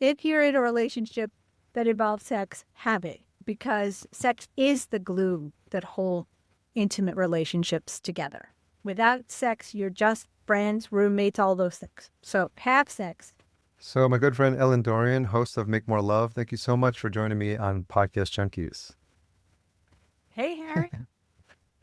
If you're in a relationship that involves sex, have it, because sex is the glue that hold intimate relationships together. Without sex, you're just friends, roommates, all those things. So have sex. So my good friend Ellen Dorian, host of Make More Love, thank you so much for joining me on Podcast Junkies. Hey, Harry.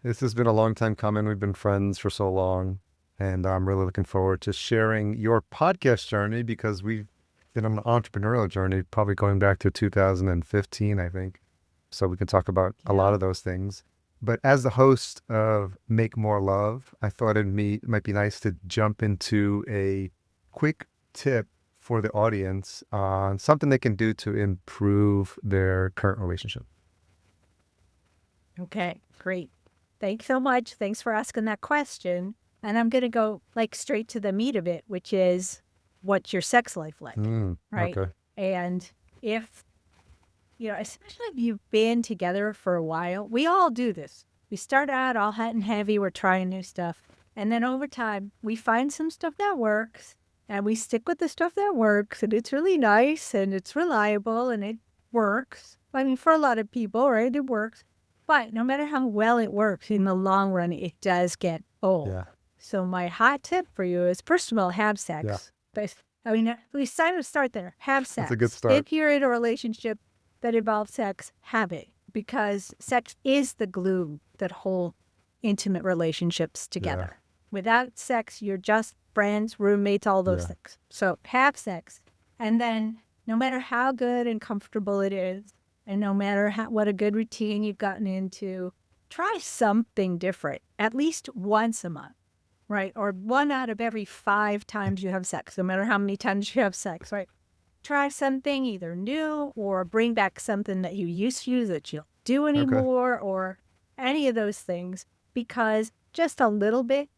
This has been a long time coming. We've been friends for so long, and I'm really looking forward to sharing your podcast journey because we've been on an entrepreneurial journey, probably going back to 2015, I think. So we can talk about a lot of those things. But as the host of Make More Love, I thought it might be nice to jump into a quick tip for the audience on something they can do to improve their current relationship. Okay, great. Thanks so much. Thanks for asking that question. And I'm going to go like straight to the meat of it, which is what's your sex life like, right? Okay. And if, especially if you've been together for a while, we all do this. We start out all hot and heavy. We're trying new stuff. And then over time, we find some stuff that works and we stick with the stuff that works. And it's really nice and it's reliable and it works. I mean, for a lot of people, right? It works. But no matter how well it works, in the long run, it does get old. Yeah. So my hot tip for you is, first of all, have sex. Yeah. But, we kind of start there. Have sex. That's a good start. If you're in a relationship that involves sex, have it. Because sex is the glue that hold intimate relationships together. Without sex, you're just friends, roommates, all those things. So have sex. And then no matter how good and comfortable it is, and no matter what a good routine you've gotten into, try something different at least once a month, right? Or 1 out of every 5 times you have sex, no matter how many times you have sex, right? Try something either new or bring back something that you used to use that you don't do anymore or any of those things, because just a little bit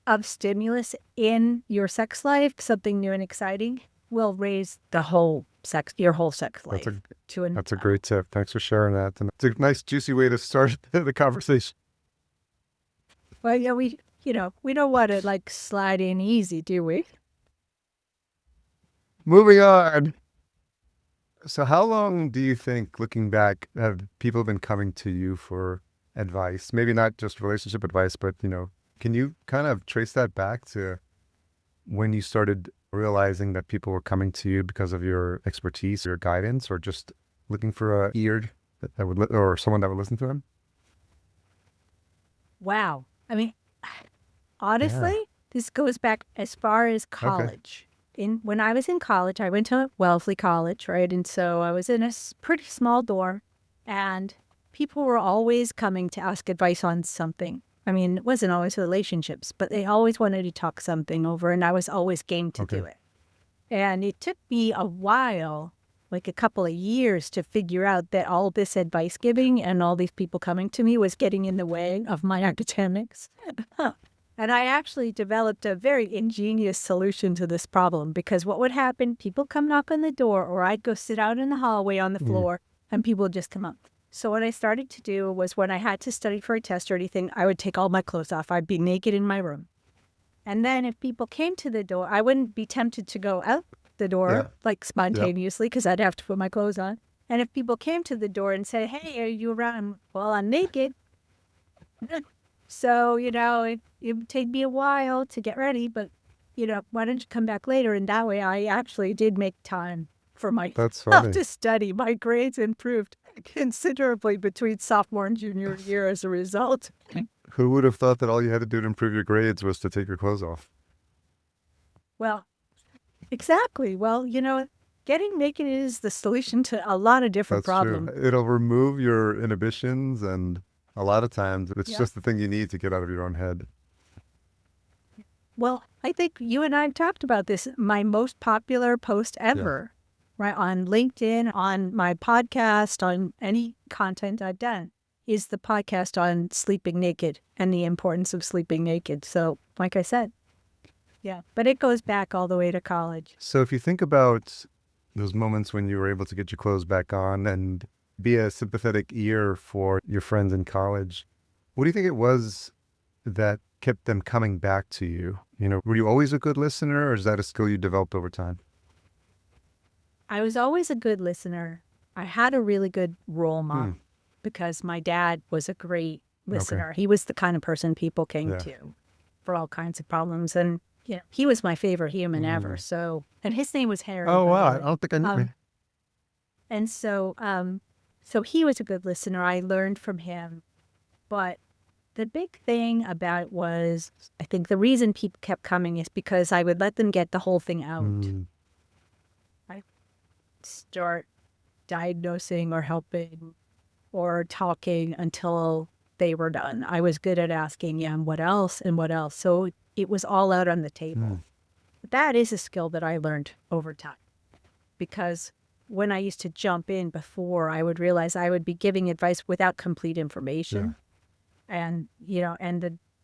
of stimulus in your sex life, something new and exciting, will raise your whole sex life. That's a great tip. Thanks for sharing that. And it's a nice, juicy way to start the conversation. Well, yeah, we don't want to slide in easy, do we? Moving on. So how long do you think, looking back, have people been coming to you for advice? Maybe not just relationship advice, but, can you kind of trace that back to when you started realizing that people were coming to you because of your expertise, your guidance, or just looking for a ear that would, or someone that would listen to them? Wow. I mean, honestly, this goes back as far as college. When I was in college, I went to Wellesley College, right? And so I was in a pretty small dorm, and people were always coming to ask advice on something. I mean, it wasn't always relationships, but they always wanted to talk something over, and I was always game to do it. And it took me a while, like a couple of years, to figure out that all this advice giving and all these people coming to me was getting in the way of my academics. And I actually developed a very ingenious solution to this problem, because what would happen, people come knock on the door, or I'd go sit out in the hallway on the floor and people would just come up. So what I started to do was, when I had to study for a test or anything, I would take all my clothes off. I'd be naked in my room. And then if people came to the door, I wouldn't be tempted to go out the door spontaneously, because I'd have to put my clothes on. And if people came to the door and said, "Hey, are you around?" Well, I'm naked. So, it would take me a while to get ready, but, why don't you come back later? And that way I actually did make time for myself to study. My grades improved considerably between sophomore and junior year as a result. Who would have thought that all you had to do to improve your grades was to take your clothes off? Well, exactly. Well, getting naked is the solution to a lot of different problems. True. It'll remove your inhibitions, and a lot of times it's just the thing you need to get out of your own head. Well, I think you and I have talked about this. My most popular post ever, right, on LinkedIn, on my podcast, on any content I've done, is the podcast on sleeping naked and the importance of sleeping naked. So, like I said, but it goes back all the way to college. So if you think about those moments when you were able to get your clothes back on and be a sympathetic ear for your friends in college, what do you think it was that kept them coming back to you? Were you always a good listener, or is that a skill you developed over time? I was always a good listener. I had a really good role model because my dad was a great listener. He was the kind of person people came to for all kinds of problems. And he was my favorite human ever. So, and his name was Harry. Oh, by wow. the I way. don't think I knew. And so, so he was a good listener. I learned from him. But the big thing about it was, I think the reason people kept coming is because I would let them get the whole thing out. I start diagnosing or helping or talking until they were done. I was good at asking, and what else and what else. So it was all out on the table. But that is a skill that I learned over time, because when I used to jump in before, I would realize I would be giving advice without complete information. And,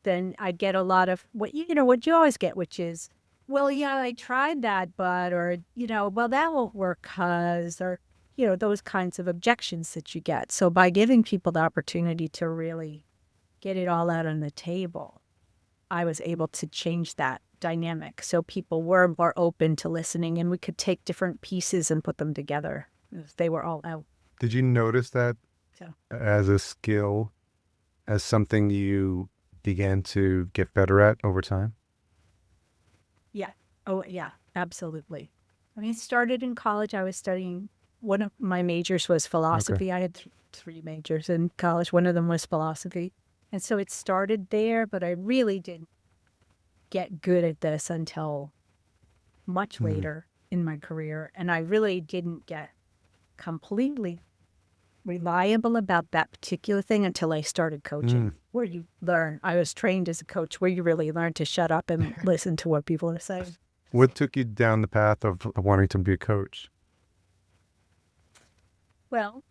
then I'd get a lot of what you always get, which is, well, yeah, I tried that, but, or, well, that won't work because, or, those kinds of objections that you get. So by giving people the opportunity to really get it all out on the table, I was able to change that dynamic. So people were more open to listening, and we could take different pieces and put them together as they were all out. Did you notice that as a skill, as something you began to get better at over time? Yeah. Oh, yeah, absolutely. I mean, it started in college. I was studying, one of my majors was philosophy. I had three majors in college. One of them was philosophy. And so it started there, but I really didn't get good at this until much later in my career. And I really didn't get completely reliable about that particular thing until I started coaching, where you learn. I was trained as a coach where you really learn to shut up and listen to what people are saying. What took you down the path of wanting to be a coach? Well,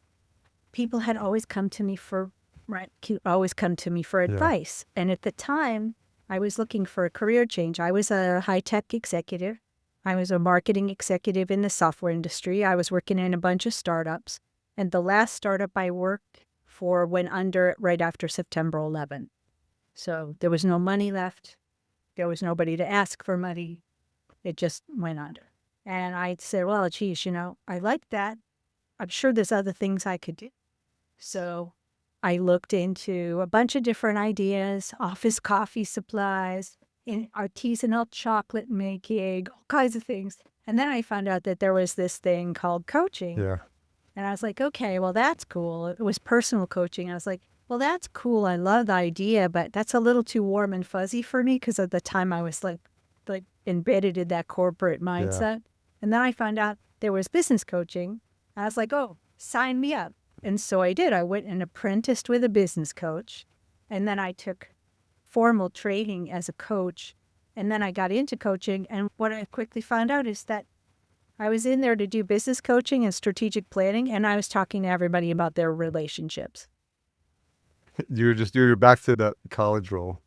people had always come to me for advice. And at the time, I was looking for a career change. I was a high-tech executive. I was a marketing executive in the software industry. I was working in a bunch of startups. And the last startup I worked for went under right after September 11th. So there was no money left. There was nobody to ask for money. It just went under. And I said, well, geez, I like that. I'm sure there's other things I could do. So I looked into a bunch of different ideas, office coffee supplies, in artisanal chocolate making, all kinds of things. And then I found out that there was this thing called coaching. Yeah. And I was like, okay, well, that's cool. It was personal coaching. I was like, well, that's cool. I love the idea, but that's a little too warm and fuzzy for me, because at the time I was like embedded in that corporate mindset. And then I found out there was business coaching. I was like, oh, sign me up. And so I did. I went and apprenticed with a business coach. And then I took formal training as a coach. And then I got into coaching. And what I quickly found out is that I was in there to do business coaching and strategic planning, and I was talking to everybody about their relationships. You're back to that college role.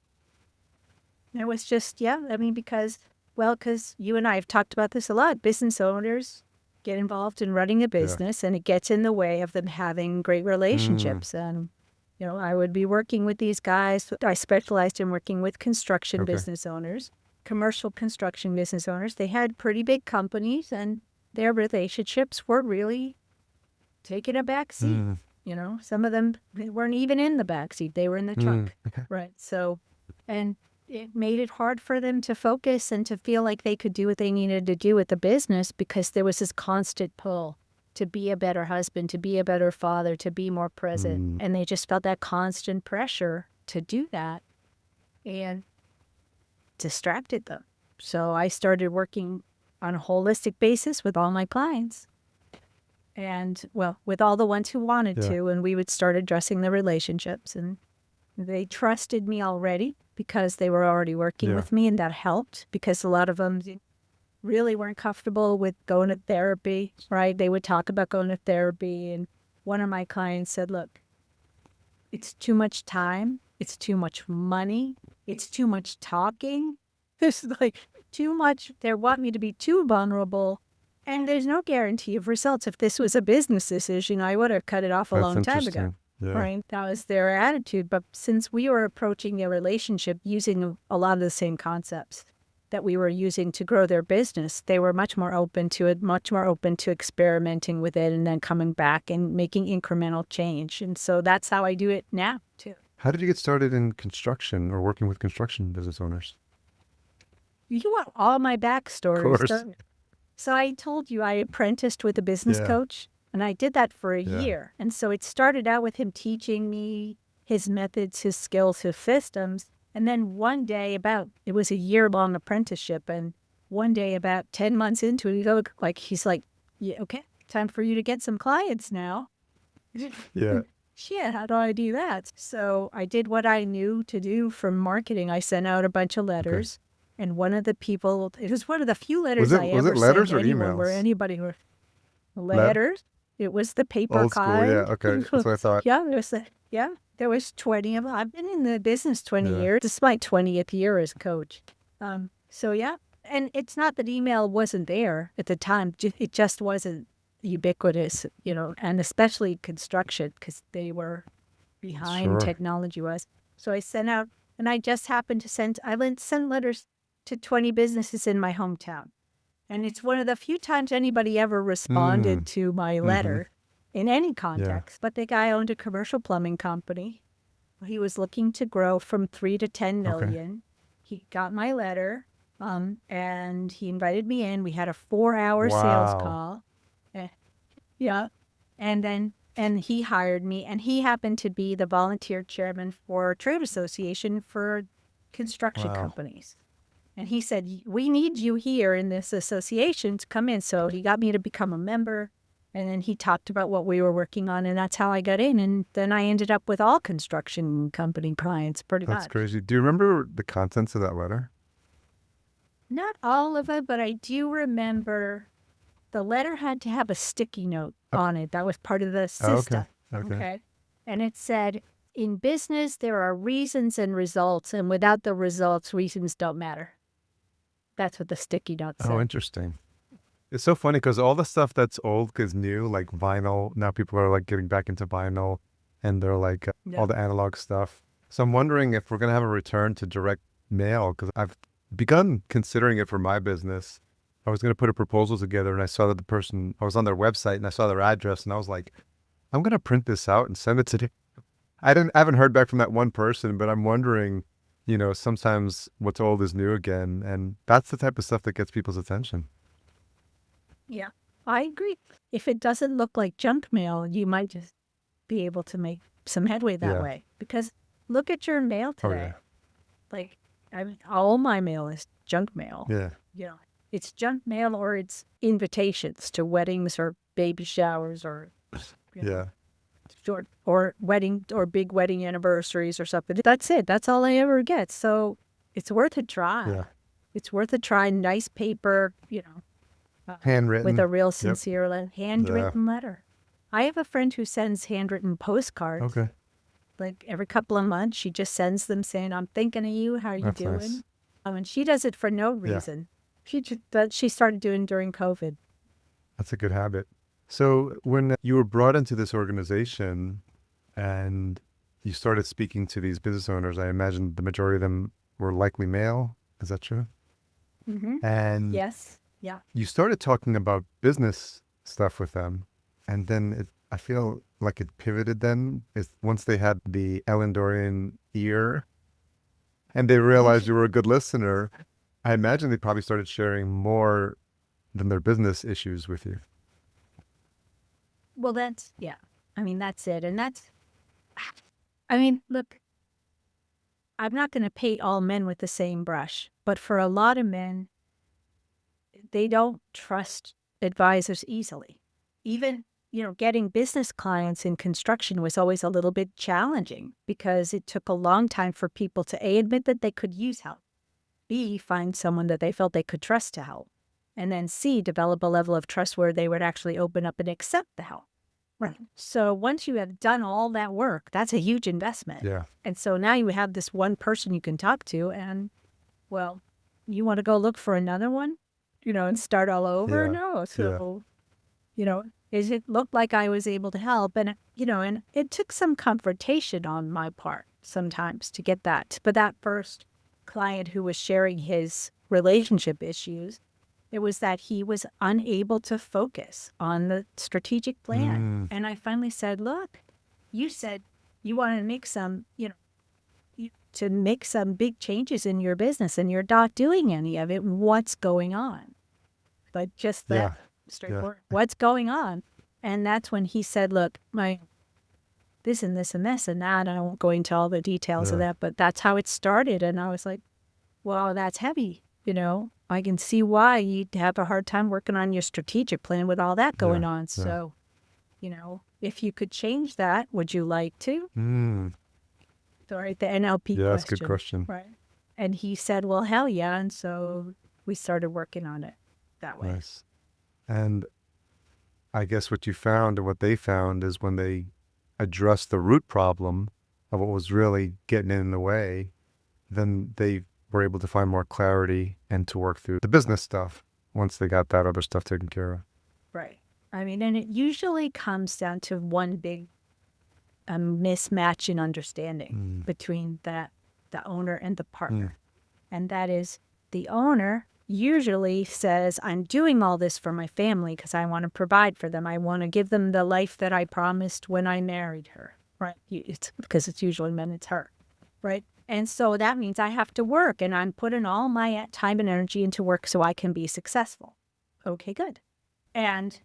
And it was just, because you and I have talked about this a lot. Business owners get involved in running a business, and it gets in the way of them having great relationships. And, I would be working with these guys. I specialized in working with construction business owners. Commercial construction business owners. They had pretty big companies, and their relationships were really taking a back seat. Some of them, they weren't even in the back seat. They were in the trunk. Right. So, and it made it hard for them to focus and to feel like they could do what they needed to do with the business, because there was this constant pull to be a better husband, to be a better father, to be more present. And they just felt that constant pressure to do that. And distracted them. So I started working on a holistic basis with all my clients, and with all the ones who wanted to, and we would start addressing the relationships. And they trusted me already because they were already working with me, and that helped, because a lot of them really weren't comfortable with going to therapy, right? They would talk about going to therapy, and one of my clients said, look, it's too much time, it's too much money, it's too much talking. There's too much. They want me to be too vulnerable. And there's no guarantee of results. If this was a business decision, I would have cut it off a long time ago. Right? That was their attitude. But since we were approaching their relationship using a lot of the same concepts, that we were using to grow their business, they were much more open to it, much more open to experimenting with it and then coming back and making incremental change. And so that's how I do it now, too. How did you get started in construction or working with construction business owners? You want all my Of backstories, course. don't you? So I told you I apprenticed with a business Yeah. coach, and I did that for a Yeah. year. And so it started out with him teaching me his methods, his skills, his systems. And then one day it was a year-long apprenticeship, and one day about 10 months into it, he's like, yeah, okay, time for you to get some clients now. Yeah. Shit, how do I do that? So I did what I knew to do from marketing. I sent out a bunch of letters. And one of the people, it was one of the few letters I Was ever it letters sent or anyone where emails? anybody were letters. It was the paper Old school, yeah. kind. Okay, that's what I thought. There was 20 of them. I've been in the business 20 Yeah. years. This is my 20th year as coach. So yeah, and it's not that email wasn't there at the time. It just wasn't ubiquitous, and especially construction because they were behind Sure. technology was. So I sent out, and I just happened to send letters to 20 businesses in my hometown. And it's one of the few times anybody ever responded to my letter in any context. But the guy owned a commercial plumbing company. He was looking to grow from 3 to 10 million. He got my letter, and he invited me in. We had a 4-hour sales Wow. call. Yeah. And he hired me, and he happened to be the volunteer chairman for a trade association for construction Wow. companies. And he said, we need you here in this association to come in. So he got me to become a member. And then he talked about what we were working on. And that's how I got in. And then I ended up with all construction company clients pretty That's much. crazy. Do you remember the contents of that letter? Not all of it, but I do remember the letter had to have a sticky note on it. That was part of the system. Okay. And it said, in business, there are reasons and results. And without the results, reasons don't matter. That's what the sticky note said. Oh, interesting. It's so funny because all the stuff that's old is new, like vinyl. Now people are like getting back into vinyl, and they're like all the analog stuff. So I'm wondering if we're going to have a return to direct mail, because I've begun considering it for my business. I was going to put a proposal together, and I saw that I was on their website, and I saw their address, and I was like, I'm going to print this out and send it to them. I haven't heard back from that one person, but I'm wondering, sometimes what's old is new again. And that's the type of stuff that gets people's attention. Yeah, I agree. If it doesn't look like junk mail, you might just be able to make some headway that way. Because look at your mail today. All my mail is junk mail. Yeah. It's junk mail, or it's invitations to weddings or baby showers or or wedding or big wedding anniversaries or something. That's it. That's all I ever get. So it's worth a try. Yeah. It's worth a try. Nice paper, Handwritten. with a real sincere handwritten letter. I have a friend who sends handwritten postcards. Okay. Like every couple of months, she just sends them saying, "I'm thinking of you. How are you That's doing?" nice. And she does it for no reason. She started doing during COVID. That's a good habit. So when you were brought into this organization and you started speaking to these business owners, I imagine the majority of them were likely male. Is that true? Mm-hmm. And Yes. Yeah. you started talking about business stuff with them. And then I feel like it pivoted then. Once they had the Ellen Dorian ear and they realized you were a good listener, I imagine they probably started sharing more than their business issues with you. Well, that's it. And look, I'm not going to paint all men with the same brush, but for a lot of men, they don't trust advisors easily. Even, getting business clients in construction was always a little bit challenging because it took a long time for people to A, admit that they could use help, B, find someone that they felt they could trust to help, and then C, develop a level of trust where they would actually open up and accept the help. Right. So once you have done all that work, that's a huge investment. Yeah. And so now you have this one person you can talk to, and, well, you want to go look for another one, and start all over? Yeah. No. So, it looked like I was able to help. And, and it took some confrontation on my part sometimes to get that. But that first client who was sharing his relationship issues. It was that he was unable to focus on the strategic plan. And I finally said, look, you said you want to make some, to make some big changes in your business and you're not doing any of it. What's going on? But just that straightforward. What's going on? And that's when he said, look, my this and this and this and that. I won't go into all the details of that, but that's how it started. And I was like, well, that's heavy. I can see why you'd have a hard time working on your strategic plan with all that going on. So, if you could change that, would you like to? Sorry, the NLP question. That's a good question. Right. And he said, well, hell yeah. And so we started working on it that way. Nice. And I guess what you found and what they found is when they addressed the root problem of what was really getting in the way, then they were able to find more clarity and to work through the business stuff once they got that other stuff taken care of. Right. And it usually comes down to one big mismatch in understanding between the owner and the partner. And that is the owner usually says, I'm doing all this for my family because I want to provide for them. I want to give them the life that I promised when I married her. Right. It's because it's usually men, it's her. Right. And so that means I have to work and I'm putting all my time and energy into work so I can be successful. Okay, good. And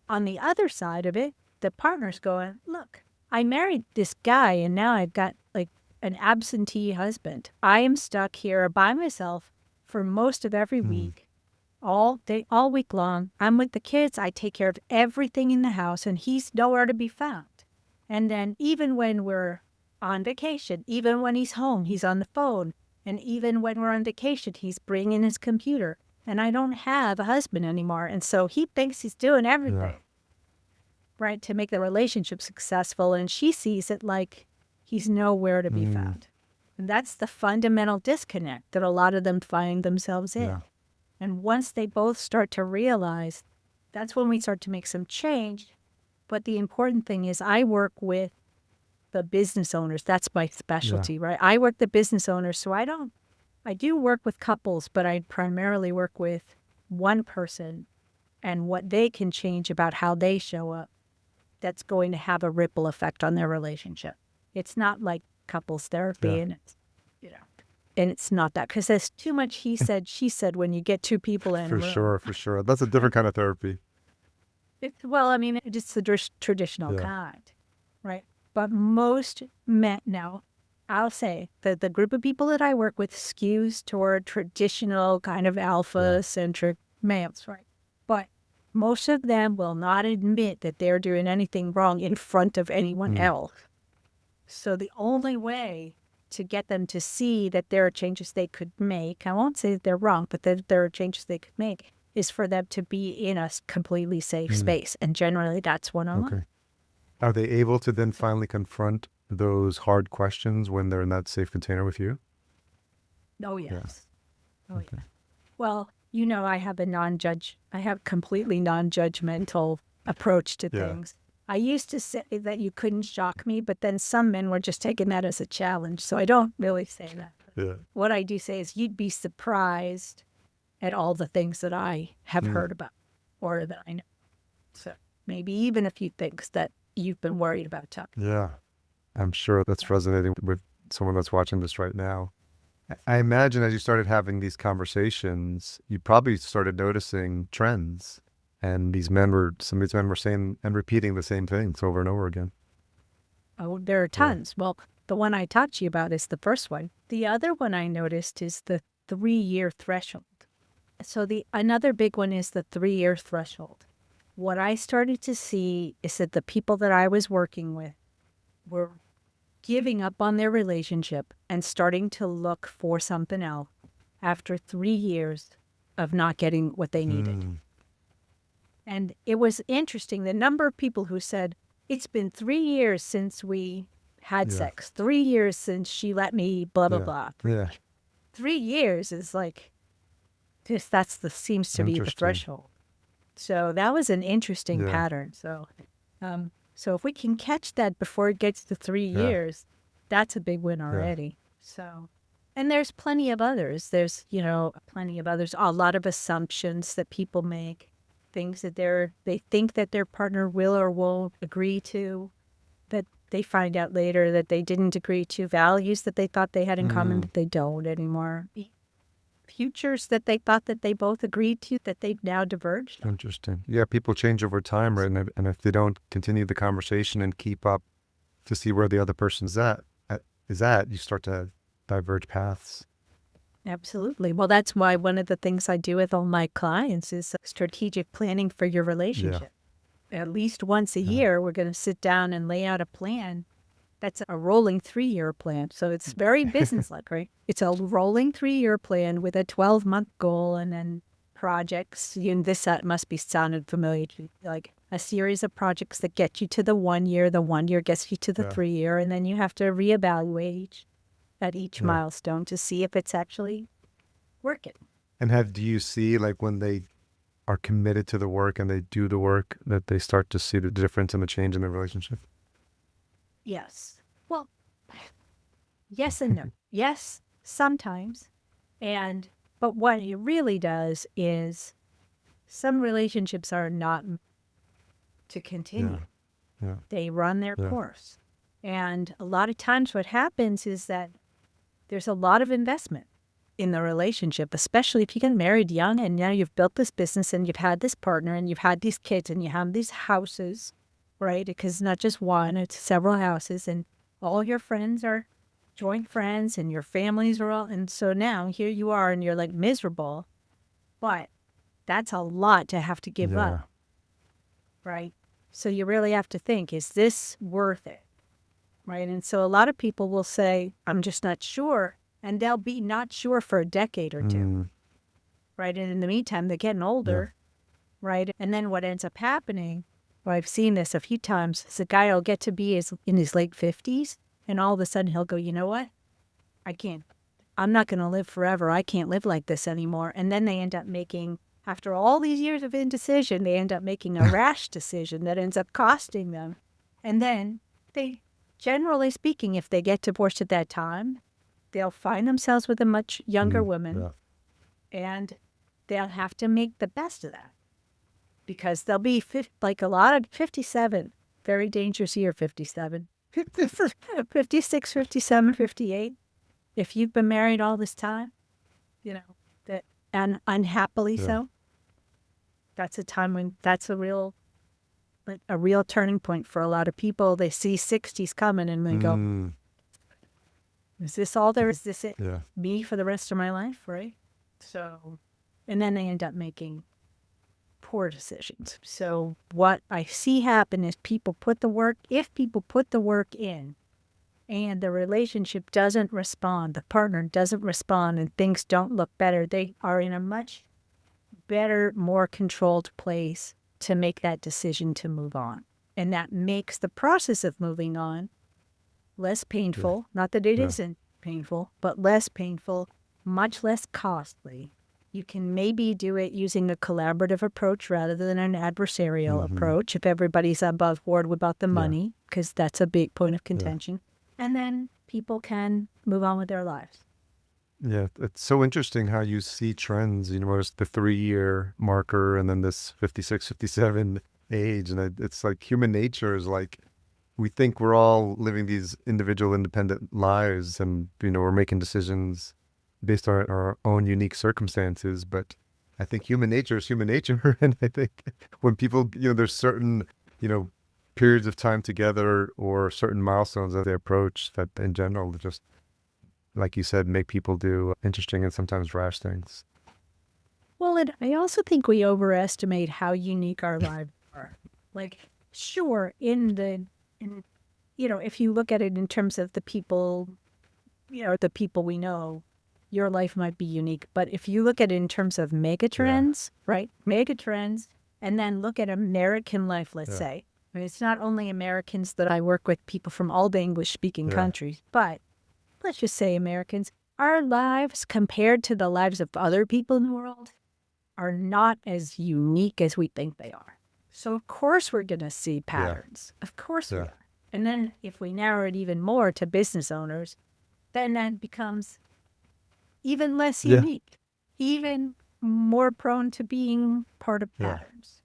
on the other side of it, the partner's going, look, I married this guy and now I've got like an absentee husband. I am stuck here by myself for most of every week, all day, all week long. I'm with the kids. I take care of everything in the house and he's nowhere to be found. And then even when we're on vacation, even when he's home, he's on the phone. And even when we're on vacation, he's bringing his computer. And I don't have a husband anymore. And so he thinks he's doing everything, right, to make the relationship successful. And she sees it like he's nowhere to be found. And that's the fundamental disconnect that a lot of them find themselves in. Yeah. And once they both start to realize, that's when we start to make some change. But the important thing is I work with the business owners. That's my specialty, right? I work the business owners. So I do work with couples, but I primarily work with one person and what they can change about how they show up. That's going to have a ripple effect on their relationship. It's not like couples therapy and it's not that, because there's too much he said, she said when you get two people in a room. For sure. That's a different kind of therapy. It's the traditional kind, right? But most men, now, I'll say that the group of people that I work with skews toward traditional kind of alpha-centric males, right? But most of them will not admit that they're doing anything wrong in front of anyone else. So the only way to get them to see that there are changes they could make, I won't say that they're wrong, but that there are changes they could make, is for them to be in a completely safe space. And generally that's one-on-one. Okay. Are they able to then finally confront those hard questions when they're in that safe container with you? Oh, yes. Oh, yeah. Well, I have a completely non-judgmental approach to things. I used to say that you couldn't shock me, but then some men were just taking that as a challenge. So I don't really say that. Yeah. What I do say is you'd be surprised at all the things that I have heard about or that I know. So maybe even a few things that you've been worried about talking. Yeah. I'm sure that's resonating with someone that's watching this right now. I imagine as you started having these conversations, you probably started noticing trends. And some of these men were saying and repeating the same things over and over again. Oh, there are tons. Yeah. Well, the one I talked to you about is the first one. The other one I noticed is the 3-year threshold. So another big one is the 3-year threshold. What I started to see is that the people that I was working with were giving up on their relationship and starting to look for something else after 3 years of not getting what they needed. And it was interesting, the number of people who said, it's been 3 years since we had sex, 3 years since she let me blah, blah, blah. 3 years is like, seems to be the threshold. So that was an interesting pattern. So if we can catch that before it gets to 3 years, that's a big win already. So, And there's plenty of others. There's, plenty of others. A lot of assumptions that people make, things that they think that their partner will or won't agree to, that they find out later that they didn't agree to, values that they thought they had in common that they don't anymore, futures that they thought that they both agreed to that they've now diverged on. Interesting. Yeah, people change over time, right? And if they don't continue the conversation and keep up to see where the other person's is at, you start to diverge paths. Absolutely. Well, that's why one of the things I do with all my clients is strategic planning for your relationship. At least once a year, we're going to sit down and lay out a plan. That's a rolling 3-year plan. So it's very business-like, right? It's a rolling 3-year plan with a 12-month goal and then projects. This must be sounded familiar to you, like a series of projects that get you to the 1 year. The 1 year gets you to the 3 year. And then you have to reevaluate at each milestone to see if it's actually working. And do you see, like, when they are committed to the work and they do the work, that they start to see the difference and the change in the relationship? Yes. Well, yes and no. Yes, sometimes. But what it really does is some relationships are not to continue. They run their course. And a lot of times what happens is that there's a lot of investment in the relationship, especially if you get married young and now you've built this business and you've had this partner and you've had these kids and you have these houses, right? Because it's not just one, it's several houses, and all your friends are joint friends and your families are all, and so now here you are and you're like miserable, but that's a lot to have to give up, right? So you really have to think, is this worth it? Right. And so a lot of people will say, I'm just not sure. And they'll be not sure for a decade or two. Right. And in the meantime, they're getting older. Right. And then what ends up happening, well, I've seen this a few times, is a guy will get to be in his late 50s. And all of a sudden he'll go, you know what? I'm not going to live forever. I can't live like this anymore. And then they end up making, after all these years of indecision, they end up making a rash decision that ends up costing them. And then generally speaking, if they get divorced at that time, they'll find themselves with a much younger woman, and they'll have to make the best of that because they'll be like a lot of 57, very dangerous year, 57, 56, 57, 58. If you've been married all this time, and unhappily so, that's a time when that's a real turning point for a lot of people. They see 60s coming and they go, is this all there is? This it? Me for the rest of my life, right? So, and then they end up making poor decisions. So what I see happen is if people put the work in and the relationship doesn't respond, the partner doesn't respond, and things don't look better, they are in a much better, more controlled place to make that decision to move on. And that makes the process of moving on less painful. Not that it isn't painful, but less painful, much less costly. You can maybe do it using a collaborative approach rather than an adversarial approach if everybody's above board about the money, because that's a big point of contention. And then people can move on with their lives. Yeah, it's so interesting how you see trends. It's the 3-year marker and then this 56, 57 age. And it's like human nature is like, we think we're all living these individual independent lives and, we're making decisions based on our own unique circumstances. But I think human nature is human nature. And I think when people, there's certain, periods of time together or certain milestones that they approach that in general just, like you said, make people do interesting and sometimes rash things. Well, I also think we overestimate how unique our lives are. Like, sure, if you look at it in terms of the people, the people we know, your life might be unique. But if you look at it in terms of megatrends, right? Megatrends, and then look at American life, let's say. I mean, it's not only Americans that I work with, people from all the English-speaking countries, but let's just say Americans, our lives compared to the lives of other people in the world are not as unique as we think they are. So of course we're going to see patterns. Of course we are. And then if we narrow it even more to business owners, then that becomes even less Yeah. unique, even more prone to being part of Yeah. patterns.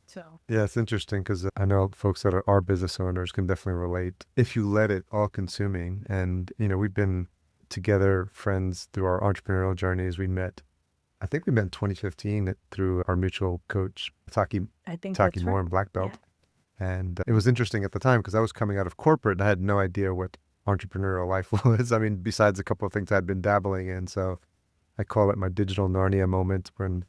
So, Yeah, it's interesting because I know folks that are business owners can definitely relate. If you let it all consuming, and we've been together, friends through our entrepreneurial journeys. I think we met in 2015 through our mutual coach, I think Taki that's Moore right. and Black Yeah. Belt. And it was interesting at the time because I was coming out of corporate and I had no idea what entrepreneurial life was. I mean, besides a couple of things I'd been dabbling in. So I call it my digital Narnia moment when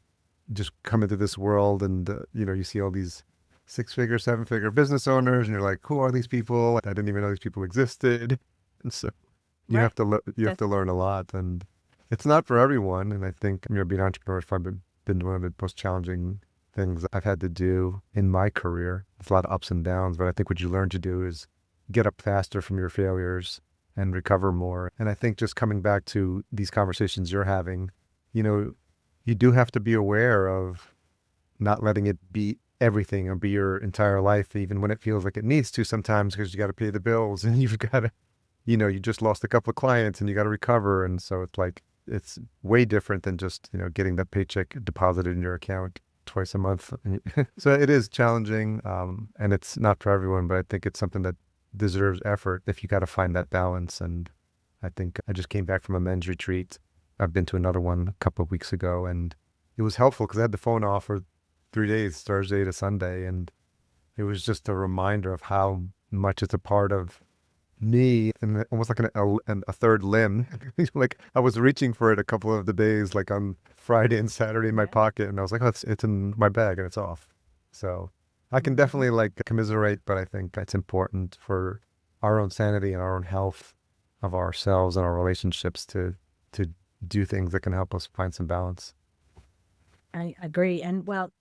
just come into this world and, you see all these 6-figure, 7-figure business owners and you're like, who are these people? I didn't even know these people existed. And so you Right. have to you have to learn a lot, and it's not for everyone. And I think being an entrepreneur has probably been one of the most challenging things I've had to do in my career. It's a lot of ups and downs, but I think what you learn to do is get up faster from your failures and recover more. And I think just coming back to these conversations you're having, you do have to be aware of not letting it be everything or be your entire life, even when it feels like it needs to sometimes, because you got to pay the bills and you've got to, you just lost a couple of clients and you got to recover. And so it's like, it's way different than just, getting that paycheck deposited in your account twice a month. So it is challenging, and it's not for everyone, but I think it's something that deserves effort if you got to find that balance. And I think I just came back from a men's retreat. I've been to another one a couple of weeks ago, and it was helpful because I had the phone off for 3 days, Thursday to Sunday, and it was just a reminder of how much it's a part of me and almost like a third limb. Like I was reaching for it a couple of the days, like on Friday and Saturday in my pocket, and I was like, oh, it's in my bag and it's off. So I can definitely like commiserate, but I think it's important for our own sanity and our own health of ourselves and our relationships to do things that can help us find some balance. I agree. And well,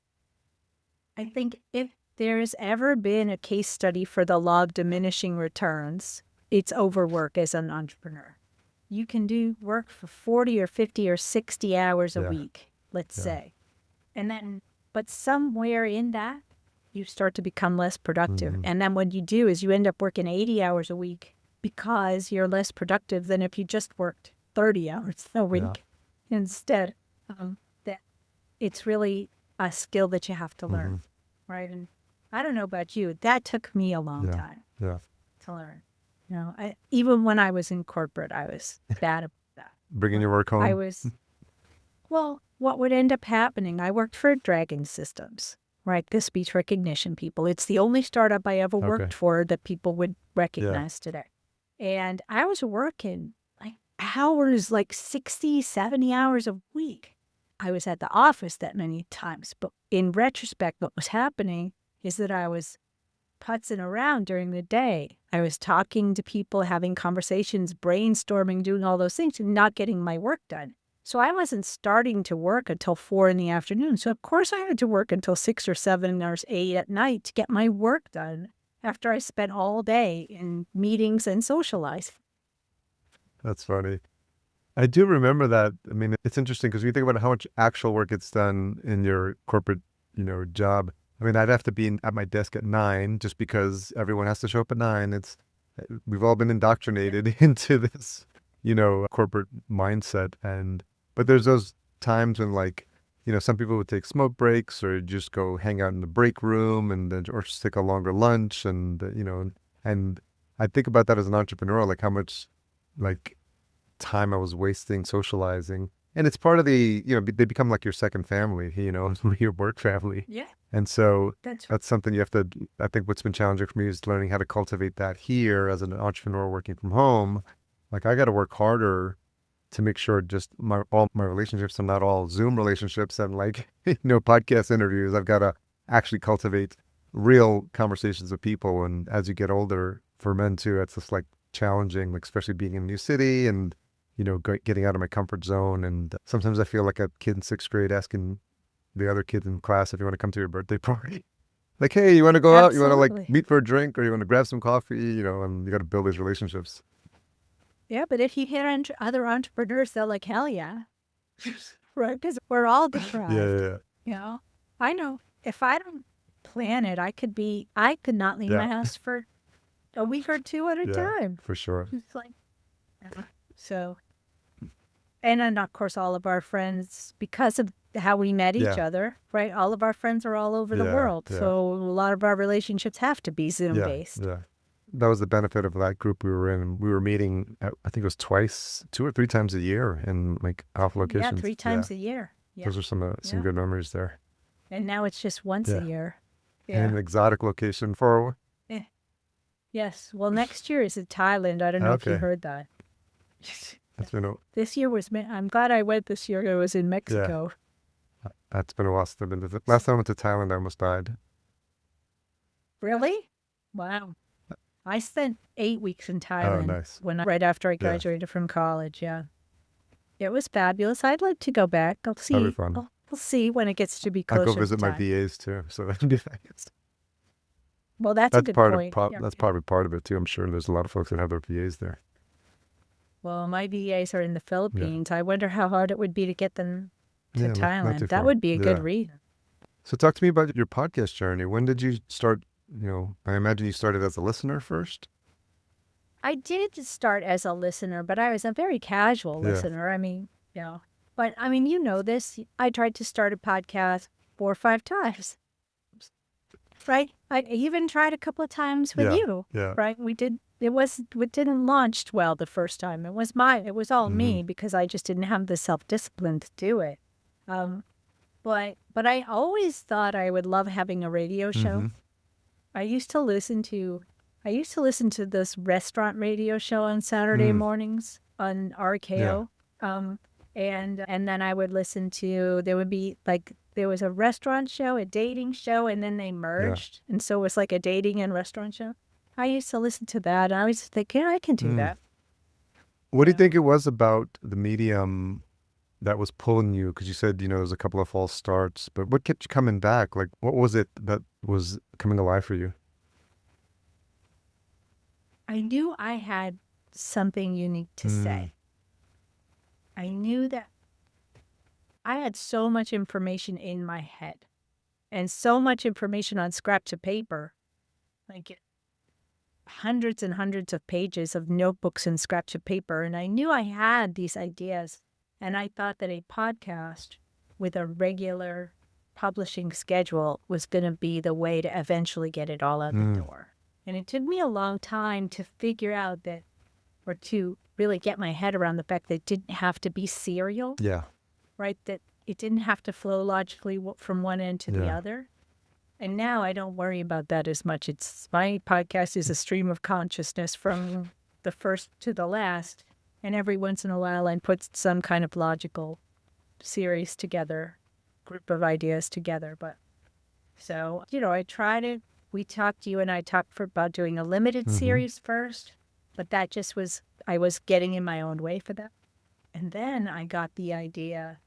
I think if there has ever been a case study for the law of diminishing returns, it's overwork as an entrepreneur. You can do work for 40 or 50 or 60 hours a Yeah. week, let's Yeah. say. And then, but somewhere in that, you start to become less productive. Mhm. And then what you do is you end up working 80 hours a week because you're less productive than if you just worked 30 hours a week instead. That it's really a skill that you have to learn, right? And I don't know about you, that took me a long Yeah. time Yeah. to learn. Even when I was in corporate, I was bad at that. Bringing your work I home. was, well, what would end up happening? I worked for Dragon Systems, right? The speech recognition people. It's the only startup I ever worked for that people would recognize today. And I was working like hours, like 60, 70 hours a week. I was at the office that many times. But in retrospect, what was happening is that I was putzing around during the day. I was talking to people, having conversations, brainstorming, doing all those things, and not getting my work done. So I wasn't starting to work until 4 in the afternoon. So of course I had to work until 6 or 7 or 8 at night to get my work done after I spent all day in meetings and socializing. That's funny. I do remember that. I mean, it's interesting because when you think about how much actual work gets done in your corporate, job. I mean, I'd have to be at my desk at 9 just because everyone has to show up at 9. We've all been indoctrinated into this, corporate mindset. But there's those times when like, some people would take smoke breaks or just go hang out in the break room or just take a longer lunch. And I think about that as an entrepreneur, like how much like time I was wasting socializing. And it's part of they become like your second family, your work family. Yeah, And so that's that's something you have to, I think what's been challenging for me is learning how to cultivate that here as an entrepreneur working from home. Like I got to work harder to make sure just all my relationships are not all Zoom relationships and like, podcast interviews. I've got to actually cultivate real conversations with people. And as you get older, for men too, it's just like challenging, like especially being in a new city and getting out of my comfort zone. And sometimes I feel like a kid in 6th grade asking the other kids in class if you want to come to your birthday party. Like, hey, you want to go out? You want to like meet for a drink or you want to grab some coffee? And you got to build these relationships. Yeah, but if you hit other entrepreneurs, they're like, hell yeah. Right? Because we're all deprived. Yeah. I know if I don't plan it, I could not leave my house for a week or two at a time. For sure. It's like, so And then, of course, all of our friends, because of how we met each Yeah. other, right? All of our friends are all over the world. Yeah. So a lot of our relationships have to be Zoom-based. Yeah. That was the benefit of that group we were in. We were meeting, I think it was 2 or 3 times a year in like off Yeah, locations. 3 times a year. Yeah. Those are some good memories there. And now it's just once a year. And Yeah. an exotic location for. Yes. Well, next year is in Thailand. I don't know if you Okay. heard that. That's been a, This year was, I'm glad I went this year. It was in Mexico. that's been a while since I've been to last time I went to Thailand, I almost died. Really? Wow. I spent 8 weeks in Thailand nice. right after I graduated from college. Yeah. It was fabulous. I'd like to go back. I'll see. That'd be fun. We'll see when it gets to be I'll closer go visit to my time. VAs too, so that'd be nice. Well, that's a good point. That's probably part of it too. I'm sure there's a lot of folks that have their VAs there. Well, my VAs are in the Philippines. I wonder how hard it would be to get them to not Thailand. too That far. would be a good reason. So talk to me about your podcast journey. When did you start? I imagine you started as a listener first. I did start as a listener, but I was a very casual listener. I mean, but I mean, you know this. I tried to start a podcast 4 or 5 times. Right? I even tried a couple of times with you. Yeah. Right? We did. It didn't launch well the first time. It was all me because I just didn't have the self-discipline to do it. But I always thought I would love having a radio show. I used to listen to this restaurant radio show on Saturday mornings on RKO. And then I would listen to, there was a restaurant show, a dating show, and then they merged. And so it was like a dating and restaurant show. I used to listen to that, and I was thinking, I can do that. What do you think it was about the medium that was pulling you? Because you said, there was a couple of false starts, but what kept you coming back? Like, what was it that was coming alive for you? I knew I had something unique to say. I knew that I had so much information in my head and so much information on scraps of paper, like hundreds and hundreds of pages of notebooks and scraps of paper. And I knew I had these ideas. And I thought that a podcast with a regular publishing schedule was going to be the way to eventually get it all out the door. And it took me a long time to figure out that, or to really get my head around the fact that it didn't have to be serial. Yeah. Right? That it didn't have to flow logically from one end to the other. And now I don't worry about that as much. My podcast is a stream of consciousness from the first to the last. And every once in a while I put some kind of logical series together, group of ideas together. But so, I tried it. You and I talked about doing a limited series first, but that just I was getting in my own way for that. And then I got the idea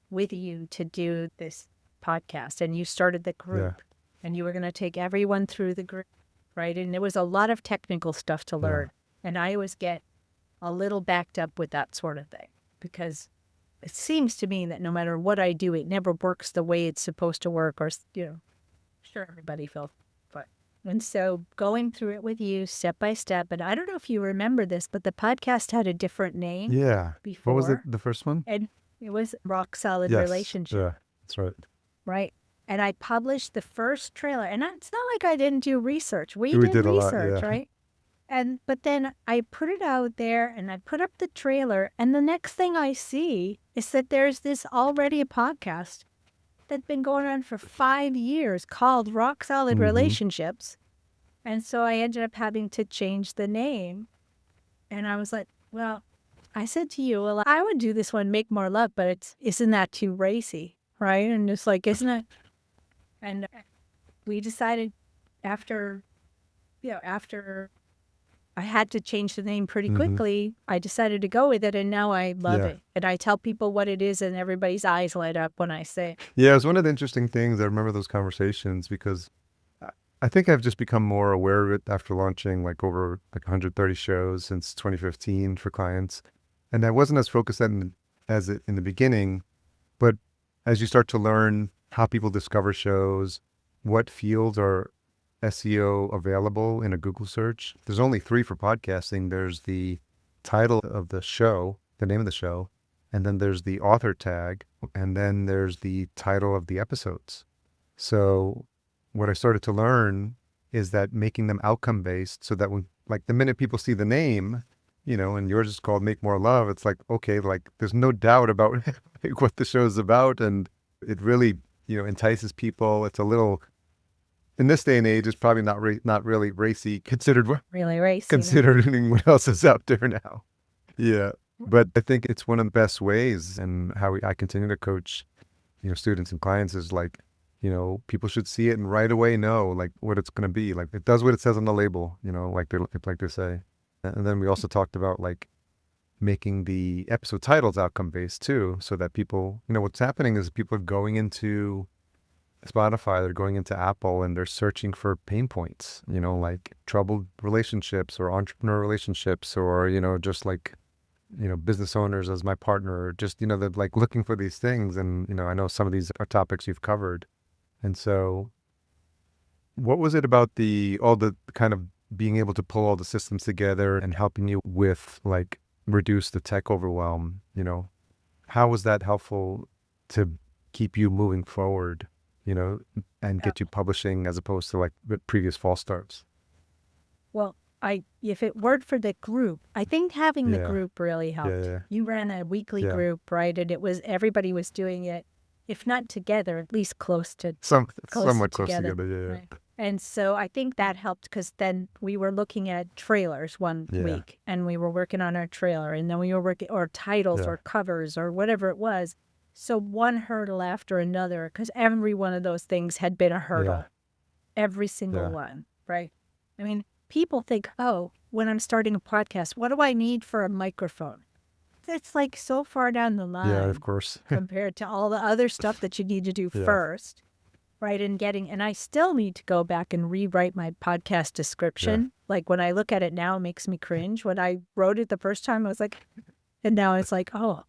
with you to do this podcast, and you started the group, and you were going to take everyone through the group, right? And there was a lot of technical stuff to learn, and I always get a little backed up with that sort of thing, because it seems to me that no matter what I do, it never works the way it's supposed to work, or, sure, everybody feels. And so going through it with you step by step, and I don't know if you remember this, but the podcast had a different name. Yeah. Before. What was it, the first one? And it was Rock Solid Relationship. Yeah, that's right. Right. And I published the first trailer, and it's not like I didn't do research. We did research, a lot, right? But then I put it out there, and I put up the trailer, and the next thing I see is that there's this already a podcast that's been going on for 5 years called Rock Solid Relationships. And so I ended up having to change the name. And I was like, well, I said to you, well, I would do this one, Make More Love, but isn't that too racy, right? And it's like, isn't it? And we decided after I had to change the name pretty quickly, I decided to go with it, and now I love it. And I tell people what it is, and everybody's eyes light up when I say it. Yeah, it was one of the interesting things. I remember those conversations because I think I've just become more aware of it after launching over 130 shows since 2015 for clients. And I wasn't as focused as it in the beginning, but as you start to learn how people discover shows, what fields are SEO available in a Google search. There's only 3 for podcasting. There's the title of the show, the name of the show, and then there's the author tag, and then there's the title of the episodes. So what I started to learn is that making them outcome based, so that when, like, the minute people see the name, and yours is called Make More Love, it's like, okay, like there's no doubt about like, what the show's about. And it really, entices people. It's a little, in this day and age, it's probably not really racy Really racy. considering what else is out there now. Yeah. But I think it's one of the best ways, and how I continue to coach, students and clients, is like, people should see it and right away know like what it's going to be. Like, it does what it says on the label, like they say. And then we also talked about like making the episode titles outcome based too, so that people, what's happening is people are going into Spotify, they're going into Apple, and they're searching for pain points, like troubled relationships or entrepreneur relationships, or, just like, business owners as my partner, or just, they're like looking for these things. And, I know some of these are topics you've covered. And so what was it about all the kind of being able to pull all the systems together and helping you with like reduce the tech overwhelm, how was that helpful to keep you moving forward, and get you publishing as opposed to like the previous false starts? Well, if it weren't for the group, I think having the group really helped. Yeah. You ran a weekly group, right? And everybody was doing it, if not together, at least close somewhat close together. Yeah. Right. And so I think that helped, because then we were looking at trailers one week, and we were working on our trailer, and then we were working, or titles or covers or whatever it was. So one hurdle after another, because every one of those things had been a hurdle. Every single one, right? I mean, people think, oh, when I'm starting a podcast, what do I need for a microphone? It's like so far down the line. Yeah, of course. Compared to all the other stuff that you need to do first, right? And I still need to go back and rewrite my podcast description. Like, when I look at it now, it makes me cringe. When I wrote it the first time, I was like, and now it's like, oh.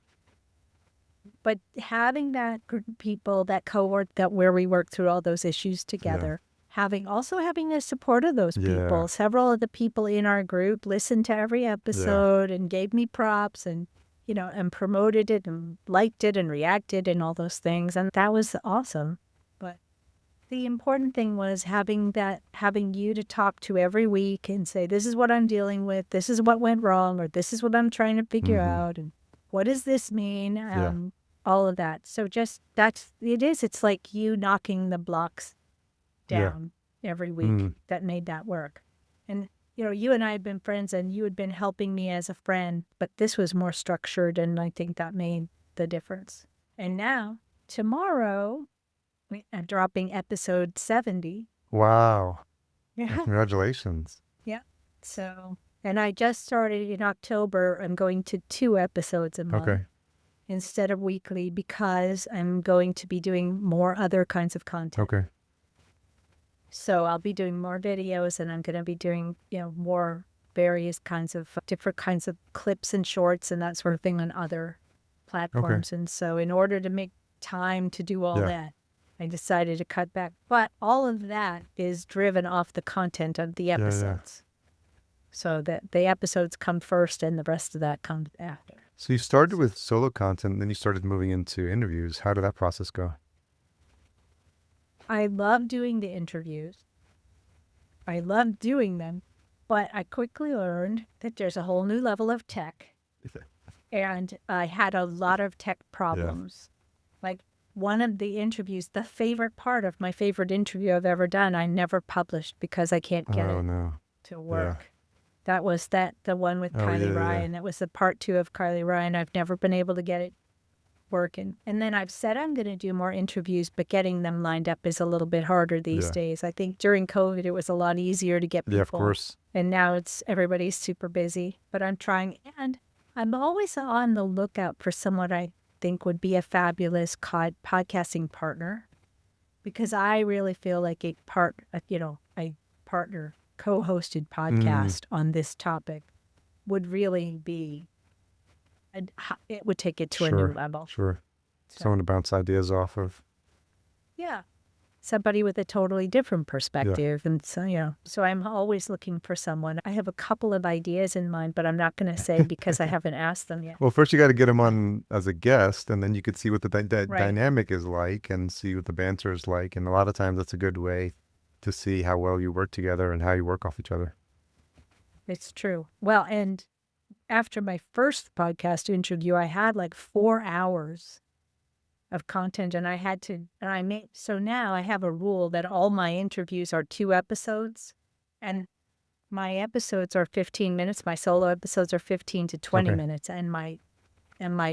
But having that group of people, that cohort, where we work through all those issues together, having the support of those people. Several of the people in our group listened to every episode and gave me props, and and promoted it and liked it and reacted and all those things. And that was awesome. But the important thing was having you to talk to every week and say, this is what I'm dealing with, this is what went wrong, or this is what I'm trying to figure out, and what does this mean? All of that. So it's like you knocking the blocks down every week that made that work. And you and I had been friends, and you had been helping me as a friend, but this was more structured, and I think that made the difference. And now, tomorrow, I'm dropping episode 70. Wow. Yeah. Congratulations. Yeah. So, and I just started in October. I'm going to 2 episodes a month instead of weekly, because I'm going to be doing more other kinds of content. Okay. So I'll be doing more videos, and I'm going to be doing, more various kinds of different kinds of clips and shorts and that sort of thing on other platforms. And so in order to make time to do all that, I decided to cut back. But all of that is driven off the content of the episodes. So that the episodes come first and the rest of that comes after. So you started with solo content, and then you started moving into interviews. How did that process go? I love doing the interviews. I love doing them, but I quickly learned that there's a whole new level of tech. And I had a lot of tech problems. Like, one of the interviews, the favorite part of my favorite interview I've ever done, I never published because I can't get it to work. That was the one with Kylie Ryan. That was the part 2 of Kylie Ryan. I've never been able to get it working. And then I've said I'm going to do more interviews, but getting them lined up is a little bit harder these days. I think during COVID, it was a lot easier to get people. Yeah, of course. And now everybody's super busy, but I'm trying. And I'm always on the lookout for someone I think would be a fabulous podcasting partner, because I really feel like a partner co-hosted podcast on this topic would really be, it would take it to a new level. Sure. Someone to bounce ideas off of. Yeah. somebody with a totally different perspective. And so I'm always looking for someone. I have a couple of ideas in mind, but I'm not going to say because I haven't asked them yet. Well, first you got to get them on as a guest, and then you could see what the Right. dynamic is like and see what the banter is like. And a lot of times that's a good way to see how well you work together and how you work off each other. It's true. Well, and after my first podcast interview, I had like 4 hours of content, and so now I have a rule that all my interviews are 2 episodes, and my episodes are 15 minutes. My solo episodes are 15 to 20 minutes, and my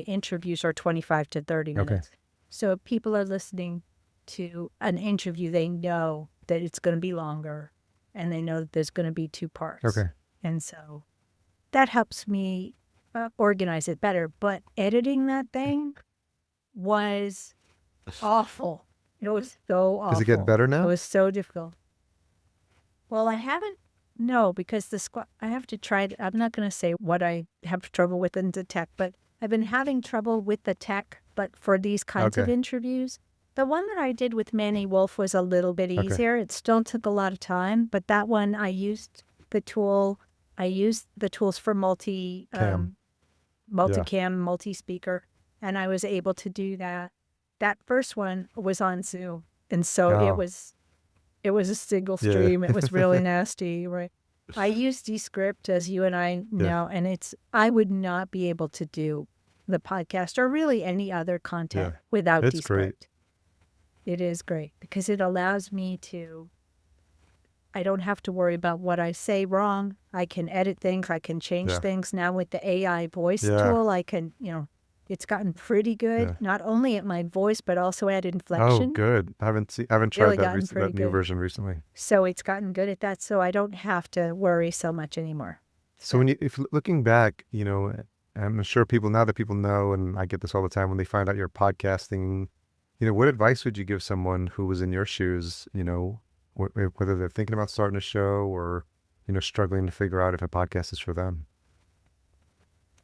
interviews are 25 to 30 minutes. So if people are listening to an interview, they know that it's going to be longer, and they know that there's going to be 2 parts. And so that helps me organize it better. But editing that thing was awful. It was so awful. Does it get better now? It was so difficult. Well, I haven't, no, because I have to try it. I'm not going to say what I have trouble with in the tech, but I've been having trouble with the tech, but for these kinds of interviews. The one that I did with Manny Wolf was a little bit easier. It still took a lot of time, but that one I used the tools for multi-cam, multi-speaker, and I was able to do that. That first one was on Zoom, and so it was a single stream. It was really nasty, right? I use Descript, as you and I know, and I would not be able to do the podcast or really any other content without Descript. Great. It is great because it allows me I don't have to worry about what I say wrong. I can edit things. I can change things. Now with the AI voice tool, I can, it's gotten pretty good, not only at my voice, but also at inflection. Oh, good. I haven't tried that new version recently. So it's gotten good at that. So I don't have to worry so much anymore. So if looking back, I'm sure now that people know, and I get this all the time when they find out you're podcasting, what advice would you give someone who was in your shoes, whether they're thinking about starting a show or, struggling to figure out if a podcast is for them?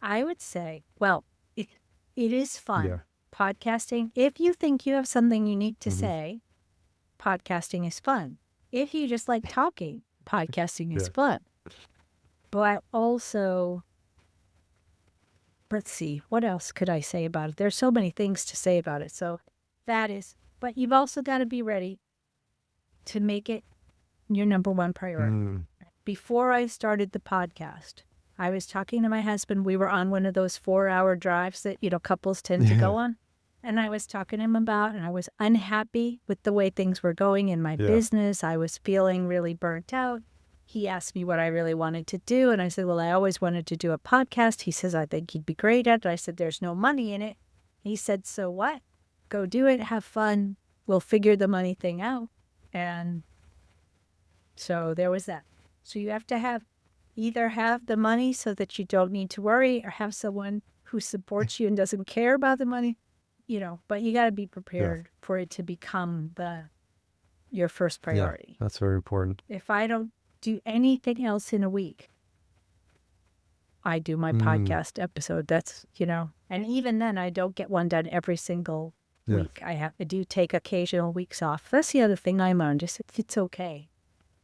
I would say, well, it is fun. Yeah. Podcasting, if you think you have something unique to say, podcasting is fun. If you just like talking, podcasting is fun. But also, let's see, what else could I say about it? There's so many things to say about it. So but you've also got to be ready to make it your number one priority. Before I started the podcast, I was talking to my husband. We were on one of those 4-hour drives that, couples tend to go on. And I was talking to him about, and I was unhappy with the way things were going in my business. I was feeling really burnt out. He asked me what I really wanted to do. And I said, well, I always wanted to do a podcast. He says, I think you'd be great at it. I said, there's no money in it. He said, so what? Go do it. Have fun. We'll figure the money thing out. And so there was that. So you have to either have the money so that you don't need to worry, or have someone who supports you and doesn't care about the money, but you got to be prepared for it to become your first priority. Yeah, that's very important. If I don't do anything else in a week, I do my podcast episode. That's, and even then I don't get one done every single week. I do take occasional weeks off. That's the other thing I learned. It's okay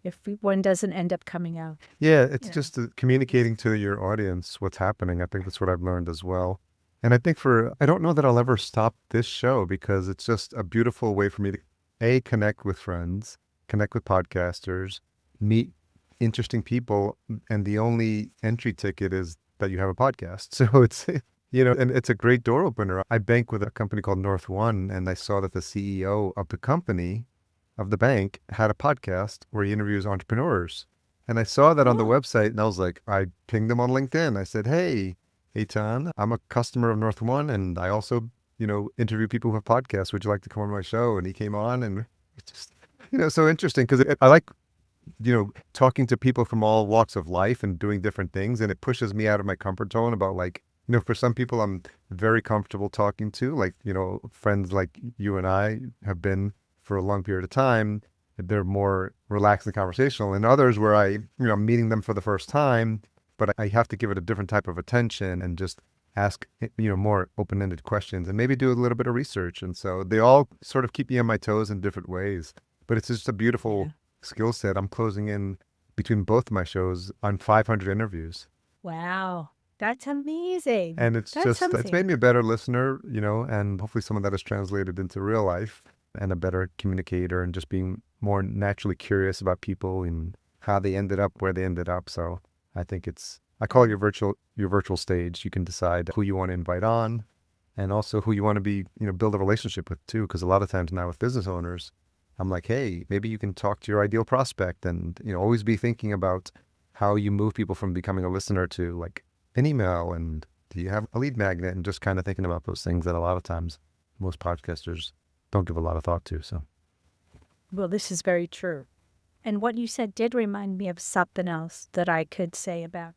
if one doesn't end up coming out. Yeah, it's just communicating to your audience what's happening. I think that's what I've learned as well. And I think I don't know that I'll ever stop this show, because it's just a beautiful way for me to connect with friends, connect with podcasters, meet interesting people, and the only entry ticket is that you have a podcast. So it's and it's a great door opener. I bank with a company called North One, and I saw that the CEO of the company, of the bank, had a podcast where he interviews entrepreneurs. And I saw that on the website, and I was like, I pinged him on LinkedIn. I said, hey, Eitan, I'm a customer of North One, and I also, interview people who have podcasts. Would you like to come on my show? And he came on, and it's just, so interesting, because I like, talking to people from all walks of life and doing different things. And it pushes me out of my comfort zone about, like, for some people I'm very comfortable talking to, like, friends like you and I have been for a long period of time. They're more relaxed and conversational. And others where I'm meeting them for the first time, but I have to give it a different type of attention and just ask, more open-ended questions and maybe do a little bit of research. And so they all sort of keep me on my toes in different ways. But it's just a beautiful skill set. I'm closing in between both my shows on 500 interviews. Wow. That's amazing. And it's That's just, it's something. made me a better listener, and hopefully some of that is translated into real life and a better communicator and just being more naturally curious about people and how they ended up where they ended up. So I think I call it your virtual stage. You can decide who you want to invite on and also who you want to be, build a relationship with too. Because a lot of times now with business owners, I'm like, hey, maybe you can talk to your ideal prospect and, always be thinking about how you move people from becoming a listener to like an email, and do you have a lead magnet, and just kind of thinking about those things that a lot of times most podcasters don't give a lot of thought to. So, Well, this is very true. And what you said did remind me of something else that I could say about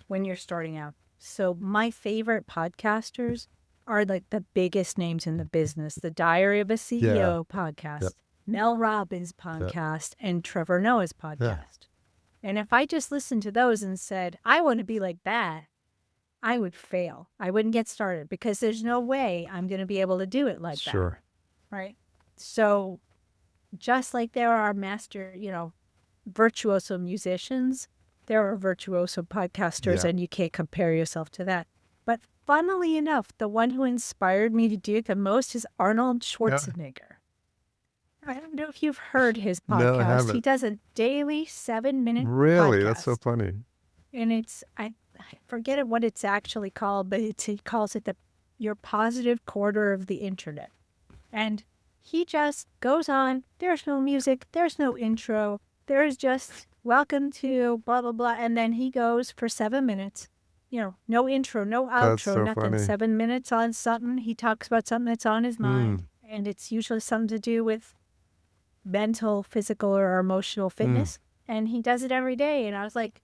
when you're starting out. So my favorite podcasters are like the biggest names in the business. The Diary of a CEO podcast, Yep. Mel Robbins podcast, and Trevor Noah's podcast. Yeah. And if I just listened to those and said, I want to be like that, I would fail. I wouldn't get started because there's no way I'm going to be able to do it like that. Sure. Right? So just like there are master, virtuoso musicians, there are virtuoso podcasters, and you can't compare yourself to that. But funnily enough, the one who inspired me to do it the most is Arnold Schwarzenegger. I don't know if you've heard his podcast. No, I haven't. He does a daily 7-minute Really? podcast. That's so funny. And it's, I forget what it's actually called, but he calls it your positive quarter of the internet. And he just goes on. There's no music. There's no intro. There's just welcome to blah, blah, blah. And then he goes for 7 minutes. No intro, no outro, That's so nothing. funny. 7 minutes on something. He talks about something that's on his mind. And it's usually something to do with mental, physical, or emotional fitness. And he does it every day. And I was like,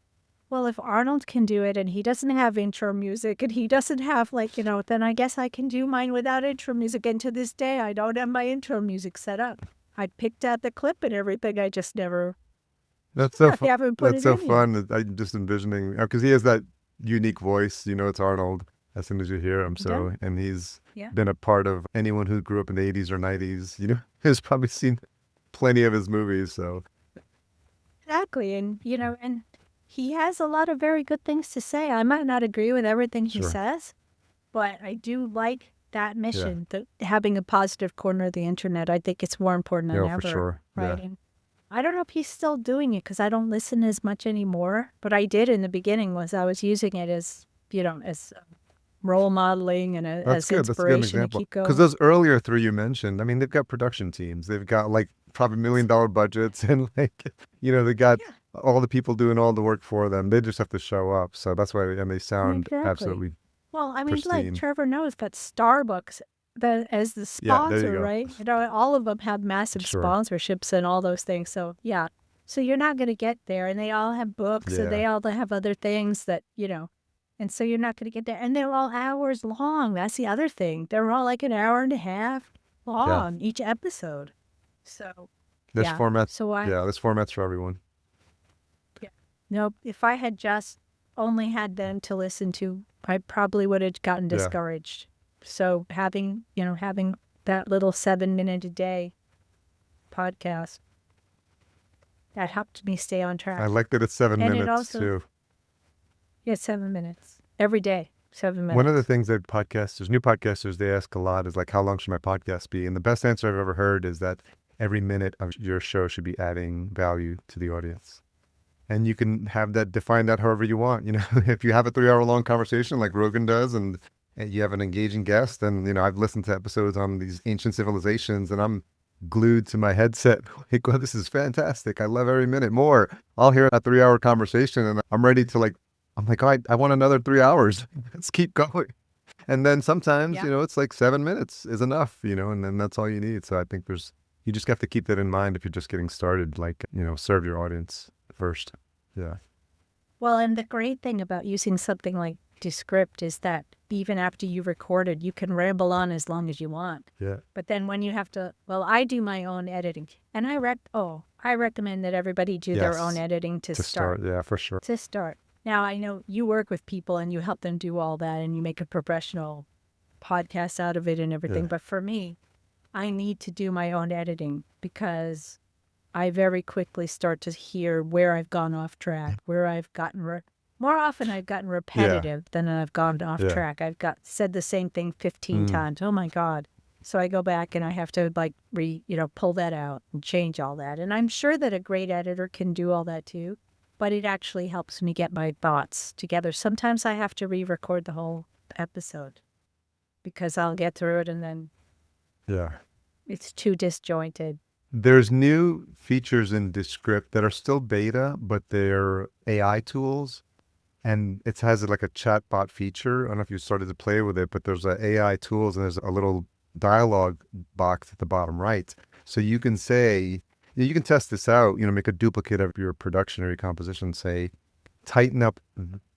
well, if Arnold can do it and he doesn't have intro music and he doesn't have then I guess I can do mine without intro music. And to this day, I don't have my intro music set up. I picked out the clip and everything. I just never. That's so fun. Haven't put That's it so in yet. fun. I'm just envisioning, because he has that unique voice. It's Arnold as soon as you hear him. So, and he's been a part of anyone who grew up in the 80s or 90s, has probably seen plenty of his movies. So exactly. And, and he has a lot of very good things to say. I might not agree with everything he says, but I do like that mission, having a positive corner of the internet. I think it's more important than ever. For sure. Right. Yeah. And I don't know if he's still doing it because I don't listen as much anymore, but I did in the beginning. I was using it as, as role modeling and as good. That's a good inspiration to example. keep going. Because those earlier three you mentioned, they've got production teams. They've got like probably $1 million budgets, and they got all the people doing all the work for them. They just have to show up. So that's why, and they sound absolutely. Well, pristine. like Trevor Noah's got Starbucks as the sponsor, right? All of them have massive sponsorships and all those things. So so you're not going to get there, and they all have books, and they all have other things that and so you're not going to get there, and they're all hours long. That's the other thing; they're all like an hour and a half long each episode. So this format, this format's for everyone. Yeah, no, if I had just only had them to listen to, I probably would have gotten discouraged. So having that little 7-minute a day podcast, that helped me stay on track. I like that it's 7 and minutes it also, too. Yeah, 7 minutes every day. 7 minutes. One of the things that new podcasters, they ask a lot is like, how long should my podcast be? And the best answer I've ever heard is that every minute of your show should be adding value to the audience. And you can define that however you want. If you have a 3-hour-long conversation like Rogan does, and you have an engaging guest, and I've listened to episodes on these ancient civilizations, and I'm glued to my headset. Like, well, this is fantastic. I love every minute more. I'll hear a 3-hour conversation, and I'm ready to I'm like, oh, I want another 3 hours. Let's keep going. And then sometimes, it's like 7 minutes is enough, and then that's all you need. So I think you just have to keep that in mind if you're just getting started, serve your audience first. Yeah. Well, and the great thing about using something like Descript is that even after you've recorded, you can ramble on as long as you want. Yeah. But then when you have to, I do my own editing, and I recommend that everybody do their own editing to start. Yeah, for sure. To start. Now, I know you work with people and you help them do all that, and you make a professional podcast out of it and everything. But for me, I need to do my own editing because I very quickly start to hear where I've gone off track, where I've gotten more often I've gotten Yeah. repetitive than I've gone off Yeah. track. I've said the same thing 15 times. Oh my God. So I go back and I have to like pull that out and change all that. And I'm sure that a great editor can do all that too, but it actually helps me get my thoughts together. Sometimes I have to re-record the whole episode because I'll get through it and then Yeah. it's too disjointed. There's new features in Descript that are still beta, but they're AI tools. And it has like a chatbot feature. I don't know if you started to play with it, but there's a AI tools and there's a little dialogue box at the bottom right. So you can say, you can test this out, make a duplicate of your production or your composition, say, tighten up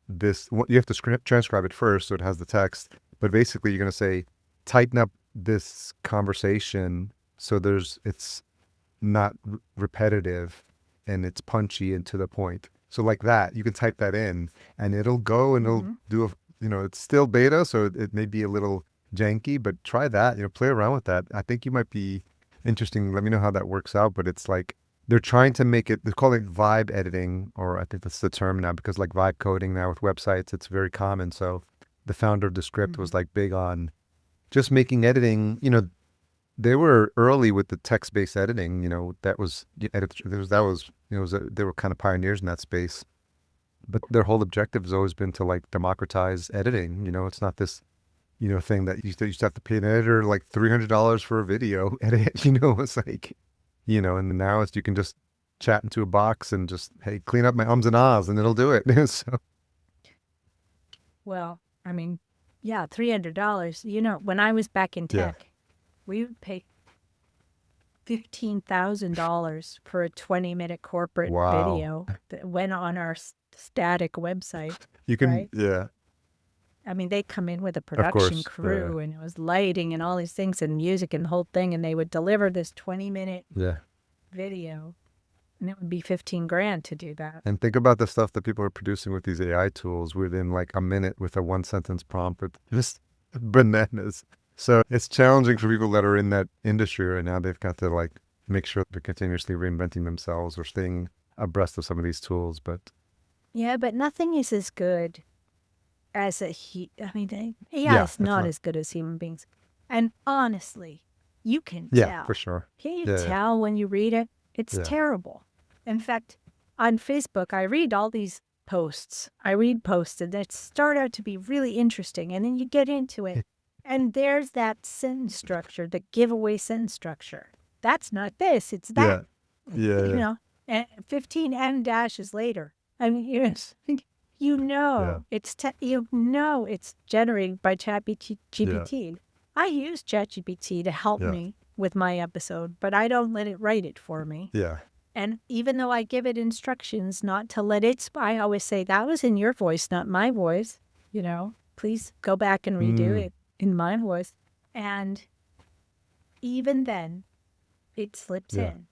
this. You have to transcribe it first so it has the text. But basically you're going to say, tighten up this conversation so it's not repetitive and it's punchy and to the point. So like that, you can type that in and it'll go and it'll do it's still beta, so it may be a little janky, but try that, play around with that. I think you might be interesting. Let me know how that works out. But it's like, they're trying to make it, they're calling it vibe editing, or I think that's the term now, because like vibe coding now with websites, it's very common. So the founder of Descript was like big on just making editing, they were early with the text-based editing. That was they were kind of pioneers in that space. But their whole objective has always been to like democratize editing. It's not this thing that you used to have to pay an editor like $300 for a video edit. It's like and now you can just chat into a box and just, hey, clean up my ums and ahs, and it'll do it. So Well, I mean, yeah, $300. When I was back in tech, we would pay $15,000 for a 20-minute corporate video that went on our static website. You can, right? yeah. I mean, they come in with a production crew and it was lighting and all these things and music and the whole thing, and they would deliver this 20-minute video, and it would be 15 grand to do that. And think about the stuff that people are producing with these AI tools within like a minute with a 1-sentence prompt. It's just bananas. So it's challenging for people that are in that industry right now. They've got to like make sure they're continuously reinventing themselves or staying abreast of some of these tools. But yeah, but nothing is as good as AI is not as good as human beings. And honestly, you can tell. Yeah, for sure. Can you tell when you read it? It's terrible. In fact, on Facebook, I read all these posts. I read posts and that start out to be really interesting. And then you get into it. And there's that sentence structure, the giveaway sentence structure. That's not this, it's that. Yeah. And 15 M dashes later. I mean, it's it's generated by ChatGPT. I use ChatGPT to help me with my episode, but I don't let it write it for me. Yeah. And even though I give it instructions not to let it, I always say, that was in your voice, not my voice. Please go back and redo it in my voice. And even then, it slips in.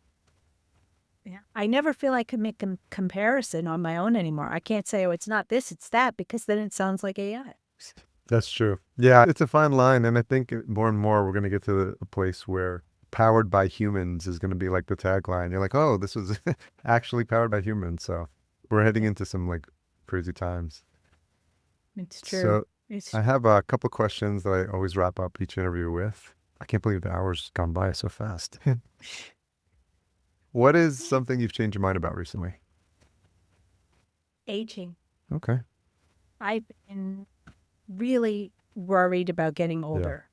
Yeah. I never feel I can make a comparison on my own anymore. I can't say, oh, it's not this, it's that, because then it sounds like AI. That's true. Yeah, it's a fine line. And I think more and more we're going to get to a place where powered by humans is going to be like the tagline. You're like, oh, this was actually powered by humans. So we're heading into some like crazy times. It's true. So I have a couple of questions that I always wrap up each interview with. I can't believe the hour's gone by so fast. What is something you've changed your mind about recently? Aging. Okay. I've been really worried about getting older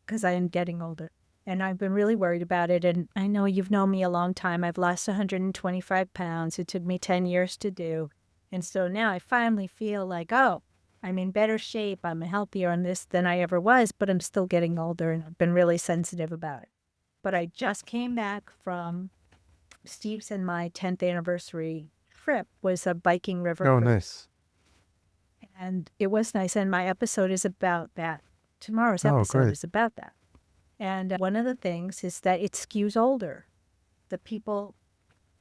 because I am getting older. And I've been really worried about it. And I know you've known me a long time. I've lost 125 pounds. It took me 10 years to do. And so now I finally feel like, oh, I'm in better shape. I'm healthier on this than I ever was, but I'm still getting older, and I've been really sensitive about it. But I just came back from Steve's and my 10th anniversary trip. Was a biking river Oh, cruise. nice. And it was nice. And my episode is about that. Tomorrow's episode is about that. And one of the things is that it skews older. The people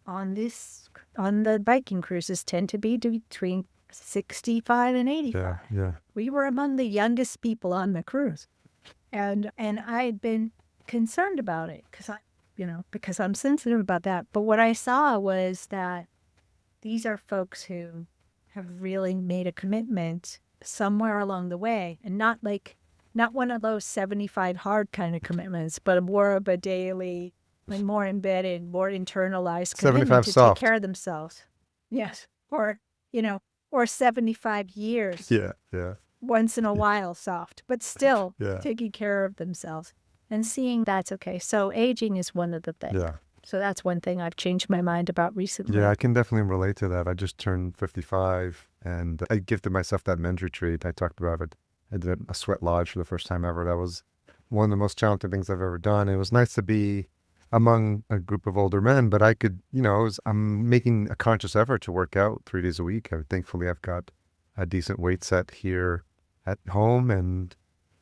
on the biking cruises tend to be between 65 and 85. Yeah. We were among the youngest people on the cruise. And I had been concerned about it because because I'm sensitive about that. But what I saw was that these are folks who have really made a commitment somewhere along the way, and not one of those 75 hard kind of commitments, but more of a daily, like more embedded, more internalized commitment 75 to take soft. care of themselves. Yes. Or 75 years. Yeah. Yeah. Once in a while soft, but still Yeah. taking care of themselves and seeing that's okay. So aging is one of the things. Yeah. So that's one thing I've changed my mind about recently. Yeah, I can definitely relate to that. I just turned 55 and I gifted myself that men's retreat. I talked about it. I did a sweat lodge for the first time ever. That was one of the most challenging things I've ever done. It was nice to be among a group of older men, but I could, I'm making a conscious effort to work out 3 days a week. Thankfully, I've got a decent weight set here at home, and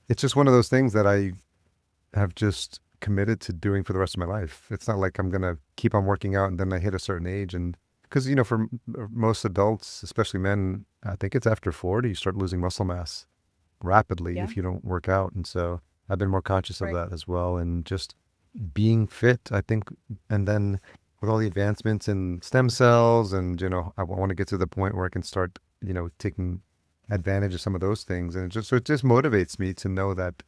it's just one of those things that I have just committed to doing for the rest of my life. It's not like I'm going to keep on working out and then I hit a certain age. And because, for most adults, especially men, I think it's after 40, you start losing muscle mass rapidly if you don't work out. And so I've been more conscious of that as well. And just being fit, I think, and then with all the advancements in stem cells and, I want to get to the point where I can start, taking advantage of some of those things. And it just motivates me to know that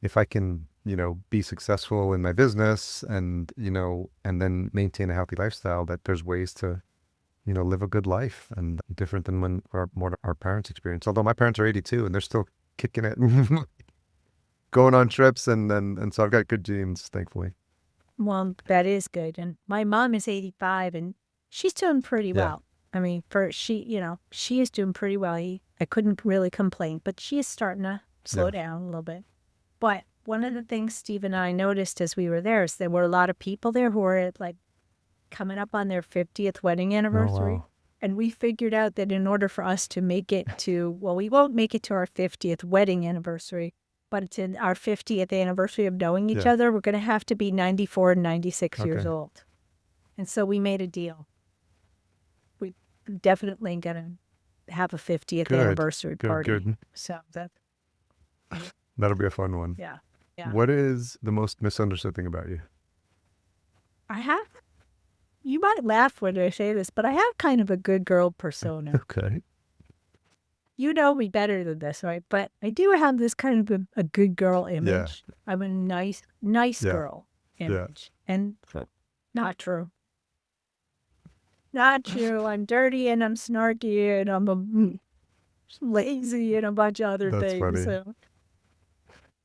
if I can, be successful in my business and, and then maintain a healthy lifestyle, that there's ways to, live a good life, and different than when our parents experienced. Although my parents are 82 and they're still kicking it, going on trips. And so I've got good genes, thankfully. Well, that is good. And my mom is 85 and she's doing pretty well. I mean, she is doing pretty well. I couldn't really complain, but she is starting to slow down a little bit. But one of the things Steve and I noticed as we were there is there were a lot of people there who were like coming up on their 50th wedding anniversary. Oh, wow. And we figured out that in order for us to make it to, well, we won't make it to our 50th wedding anniversary, but it's in our 50th anniversary of knowing each other. We're going to have to be 94 and 96 years old. And so we made a deal. We definitely going to have a 50th anniversary party. Good. So that'll be a fun one. Yeah. What is the most misunderstood thing about you? You might laugh when I say this, but I have kind of a good girl persona. Okay. You know me better than this, right? But I do have this kind of a good girl image. Yeah. I'm a nice girl image. Yeah. And not true. Not true. I'm dirty and I'm snarky and I'm lazy and a bunch of other things. Funny. So.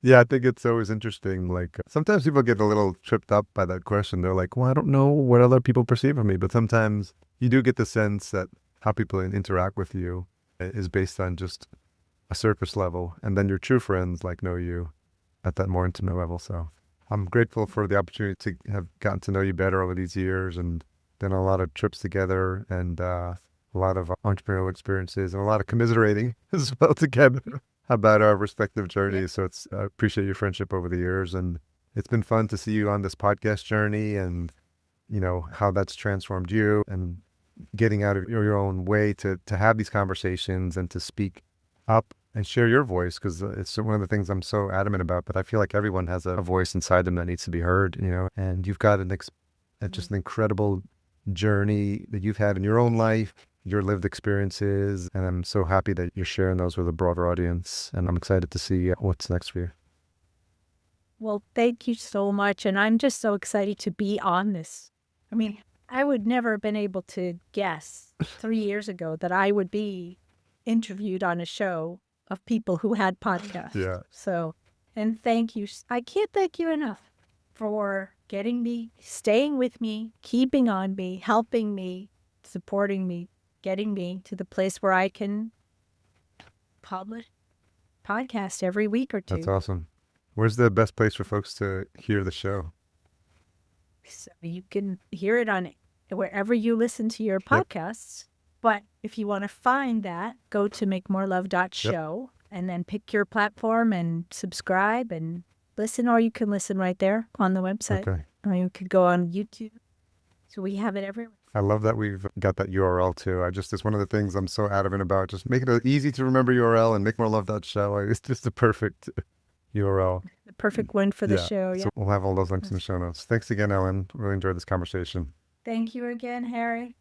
Yeah, I think it's always interesting. Like sometimes people get a little tripped up by that question. They're like, well, I don't know what other people perceive of me. But sometimes you do get the sense that how people interact with you is based on just a surface level. And then your true friends know you at that more intimate level. So I'm grateful for the opportunity to have gotten to know you better over these years and done a lot of trips together and a lot of entrepreneurial experiences and a lot of commiserating as well together about our respective journeys. So I appreciate your friendship over the years, and it's been fun to see you on this podcast journey and, how that's transformed you and getting out of your own way to have these conversations and to speak up and share your voice, because it's one of the things I'm so adamant about. But I feel like everyone has a voice inside them that needs to be heard, and you've got just an incredible journey that you've had in your own life, your lived experiences, and I'm so happy that you're sharing those with a broader audience, and I'm excited to see what's next for you. Well, thank you so much, and I'm just so excited to be on this. I mean, I would never have been able to guess 3 years ago that I would be interviewed on a show of people who had podcasts. Yeah. So, and thank you. I can't thank you enough for getting me, staying with me, keeping on me, helping me, supporting me, getting me to the place where I can publish podcast every week or two. That's awesome. Where's the best place for folks to hear the show? So you can hear it on wherever you listen to your podcasts. Yep. But if you want to find that, go to makemorelove.show and then pick your platform and subscribe and listen, or you can listen right there on the website. Okay. Or you could go on YouTube. So we have it everywhere. I love that we've got that URL too. It's one of the things I'm so adamant about. Just make it an easy to remember URL, and makemorelove.show. It's just the perfect URL. perfect one for the show. Yeah. So we'll have all those links in the show notes. Thanks again, Ellen. Really enjoyed this conversation. Thank you again, Harry.